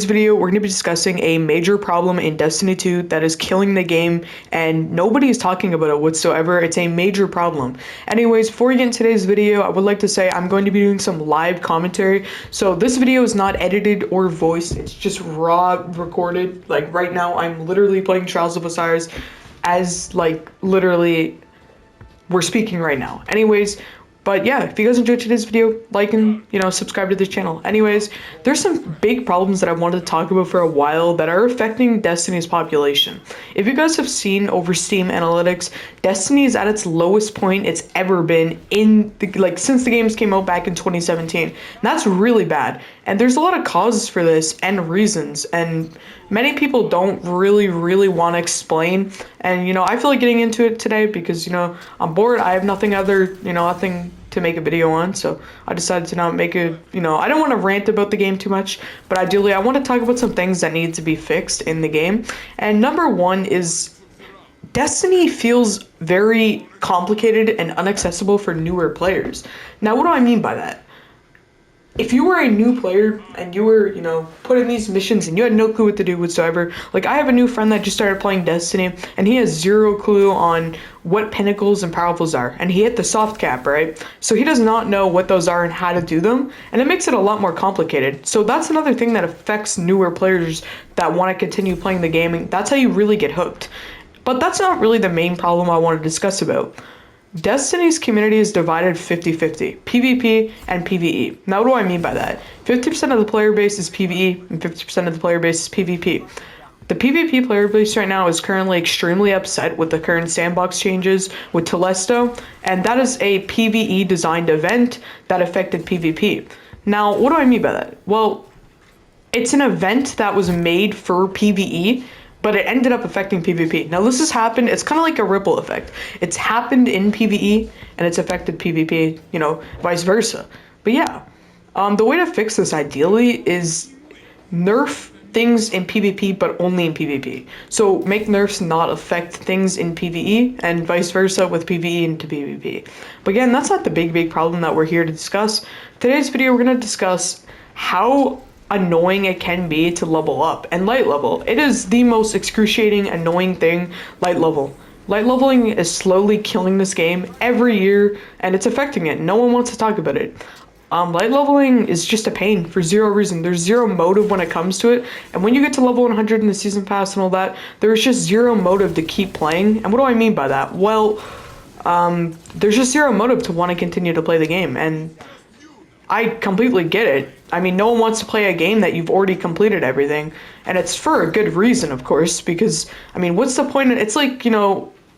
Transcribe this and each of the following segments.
This video, we're going to be discussing a major problem in Destiny 2 that is killing the game, and nobody is talking about it whatsoever. It's a major problem. Anyways, before we get into today's video, I would like to say I'm going to be doing some live commentary. So this video is not edited or voiced, it's just raw recorded. Like right now, I'm literally playing Trials of Osiris as literally we're speaking right now. Anyways, but yeah, if you guys enjoyed today's video, like and, subscribe to this channel. Anyways, there's some big problems that I wanted to talk about for a while that are affecting Destiny's population. If you guys have seen over Steam Analytics, Destiny is at its lowest point it's ever been in since the games came out back in 2017. And that's really bad. And there's a lot of causes for this and reasons, and many people don't really want to explain. And I feel like getting into it today because I'm bored. I have nothing to make a video on, so I decided to not make a I don't want to rant about the game too much, but ideally I want to talk about some things that need to be fixed in the game. And number one is Destiny feels very complicated and inaccessible for newer players. Now, what do I mean by that? If you were a new player and you were, put in these missions and you had no clue what to do whatsoever, like I have a new friend that just started playing Destiny and he has zero clue on what pinnacles and powerfuls are, and he hit the soft cap, right? So he does not know what those are and how to do them, and it makes it a lot more complicated. So that's another thing that affects newer players that want to continue playing the game, and that's how you really get hooked. But that's not really the main problem I want to discuss about. Destiny's community is divided 50-50, PvP and PvE. Now, what do I mean by that? 50% of the player base is PvE and 50% of the player base is PvP. The PvP player base right now is currently extremely upset with the current sandbox changes with Telesto, and that is a PvE designed event that affected PvP. Now, what do I mean by that? Well, it's an event that was made for PvE, but it ended up affecting PvP. Now this has happened, it's kind of like a ripple effect. It's happened in PvE and it's affected PvP, vice versa. But yeah, the way to fix this ideally is nerf things in PvP, but only in PvP. So make nerfs not affect things in PvE and vice versa with PvE into PvP. But again, that's not the big problem that we're here to discuss. Today's video, we're gonna discuss how annoying it can be to level up. And light level, it is the most excruciating, annoying thing. Light leveling is slowly killing this game every year, and it's affecting it. No one wants to talk about it. Light leveling is just a pain for zero reason. There's zero motive when it comes to it, and when you get to level 100 in the season pass and all that, there's just zero motive to keep playing. And what do I mean by that? Well, there's just zero motive to want to continue to play the game, and I completely get it. I mean, no one wants to play a game that you've already completed everything, and it's for a good reason, of course, because, I mean, what's the point? It's like,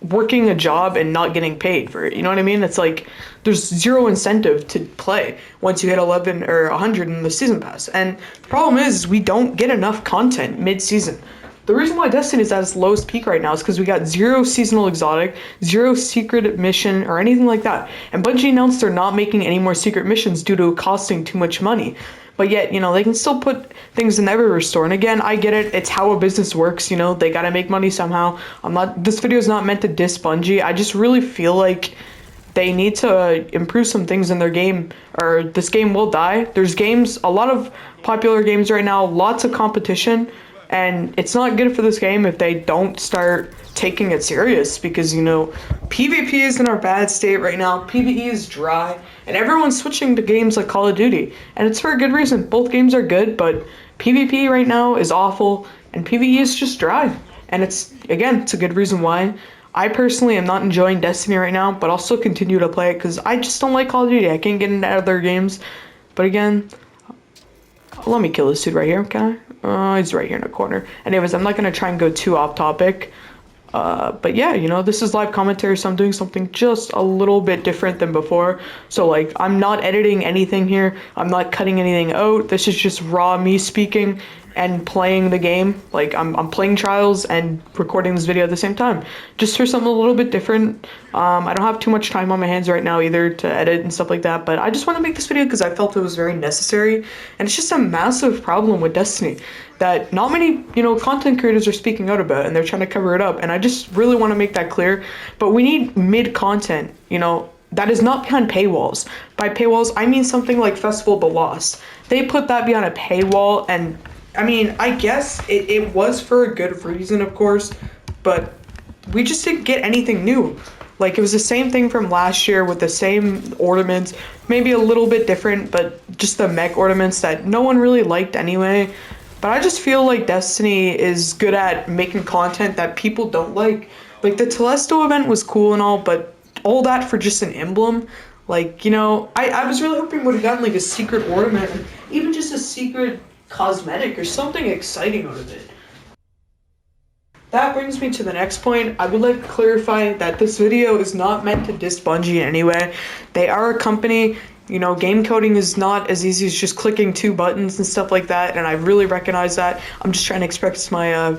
working a job and not getting paid for it, you know what I mean? It's like, there's zero incentive to play once you hit 11 or 100 in the season pass, and the problem is we don't get enough content mid-season. The reason why Destiny is at its lowest peak right now is because we got zero seasonal exotic, zero secret mission, or anything like that. And Bungie announced they're not making any more secret missions due to costing too much money. But yet, they can still put things in the Everywhere store. And again, I get it. It's how a business works. They gotta make money somehow. This video is not meant to diss Bungie. I just really feel like they need to improve some things in their game, or this game will die. There's a lot of popular games right now, lots of competition. And it's not good for this game if they don't start taking it serious, because, PvP is in our bad state right now. PvE is dry, and everyone's switching to games like Call of Duty. And it's for a good reason. Both games are good, but PvP right now is awful, and PvE is just dry. And it's a good reason why. I personally am not enjoying Destiny right now, but I'll still continue to play it because I just don't like Call of Duty. I can't get into other games. But again, let me kill this dude right here, okay? He's right here in the corner. Anyways, I'm not going to try and go too off topic. But yeah, this is live commentary, so I'm doing something just a little bit different than before. So, I'm not editing anything here. I'm not cutting anything out. This is just raw me speaking and playing the game. I'm playing Trials and recording this video at the same time, just for something a little bit different. I don't have too much time on my hands right now either to edit and stuff like that, but I just want to make this video because I felt it was very necessary. And it's just a massive problem with Destiny that not many content creators are speaking out about, and they're trying to cover it up, and I just really want to make that clear. But we need mid content, that is not behind paywalls. By paywalls, I mean something like Festival of the Lost. They put that behind a paywall, and I mean, I guess it was for a good reason, of course, but we just didn't get anything new. Like, it was the same thing from last year with the same ornaments, maybe a little bit different, but just the mech ornaments that no one really liked anyway. But I just feel like Destiny is good at making content that people don't like. Like, the Telesto event was cool and all, but all that for just an emblem? Like, I was really hoping we would have gotten, like, a secret ornament, or even just a secret cosmetic or something exciting out of it. That brings me to the next point. I would like to clarify that this video is not meant to diss Bungie in any way. They are a company. Game coding is not as easy as just clicking two buttons and stuff like that, and I really recognize that. I'm just trying to express my,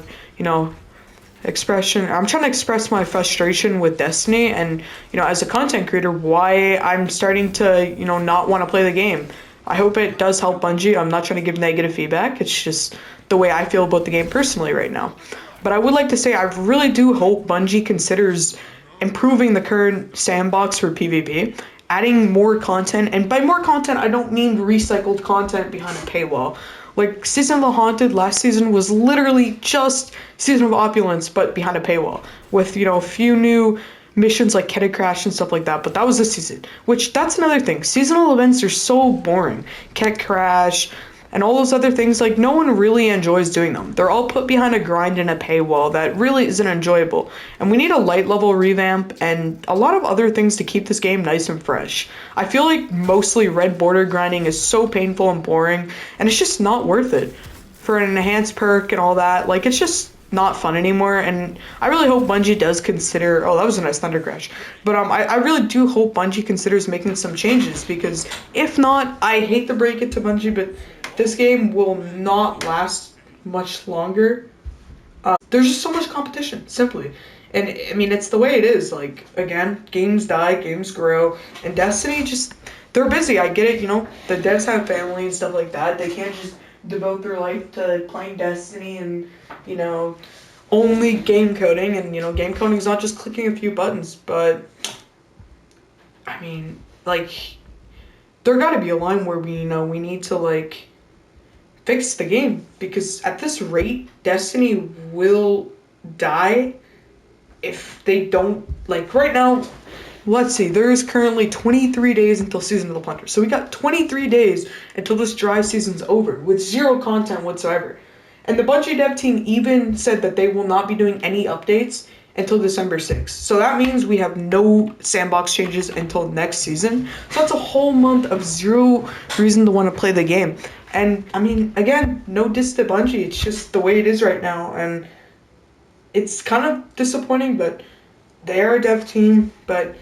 expression. I'm trying to express my frustration with Destiny and, as a content creator, why I'm starting to, not want to play the game. I hope it does help Bungie. I'm not trying to give negative feedback. It's just the way I feel about the game personally right now. But I would like to say I really do hope Bungie considers improving the current sandbox for PvP, adding more content, and by more content I don't mean recycled content behind a paywall. Like, Season of the Haunted last season was literally just Season of Opulence, but behind a paywall, with, a few new missions like Keta Crash and stuff like that, but that was this season. Which, that's another thing. Seasonal events are so boring. Keta Crash, and all those other things, like, no one really enjoys doing them. They're all put behind a grind and a paywall that really isn't enjoyable. And we need a light level revamp and a lot of other things to keep this game nice and fresh. I feel like mostly red border grinding is so painful and boring, and it's just not worth it. For an enhanced perk and all that, like, it's just not fun anymore, and I really hope Bungie does consider, oh, that was a nice thunder crash, but I really do hope Bungie considers making some changes, because if not, I hate to break it to Bungie, but this game will not last much longer. There's just so much competition, simply. And, I mean, it's the way it is. Like, again, games die, games grow, and Destiny just, they're busy. I get it, the devs have family and stuff like that. They can't just devote their life to playing Destiny and, only game coding. And, game coding is not just clicking a few buttons, but, I mean, like, there gotta be a line where we need to, like, fix the game, because at this rate, Destiny will die if they don't, like, right now, let's see, there is currently 23 days until Season of the Plunder. So we got 23 days until this dry season's over, with zero content whatsoever. And the Bungie dev team even said that they will not be doing any updates until December 6th. So that means we have no sandbox changes until next season. So that's a whole month of zero reason to want to play the game. And, I mean, again, no diss to Bungie. It's just the way it is right now. And it's kind of disappointing, but they are a dev team. But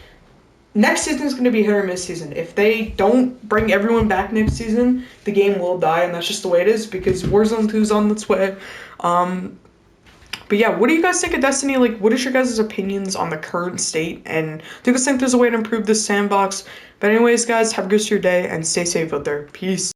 next season is going to be hit or miss season. If they don't bring everyone back next season, the game will die. And that's just the way it is, because Warzone 2 is on its way. But yeah, what do you guys think of Destiny? Like, what is your guys' opinions on the current state? And do you guys think there's a way to improve this sandbox? But anyways, guys, have a good rest of your day and stay safe out there. Peace.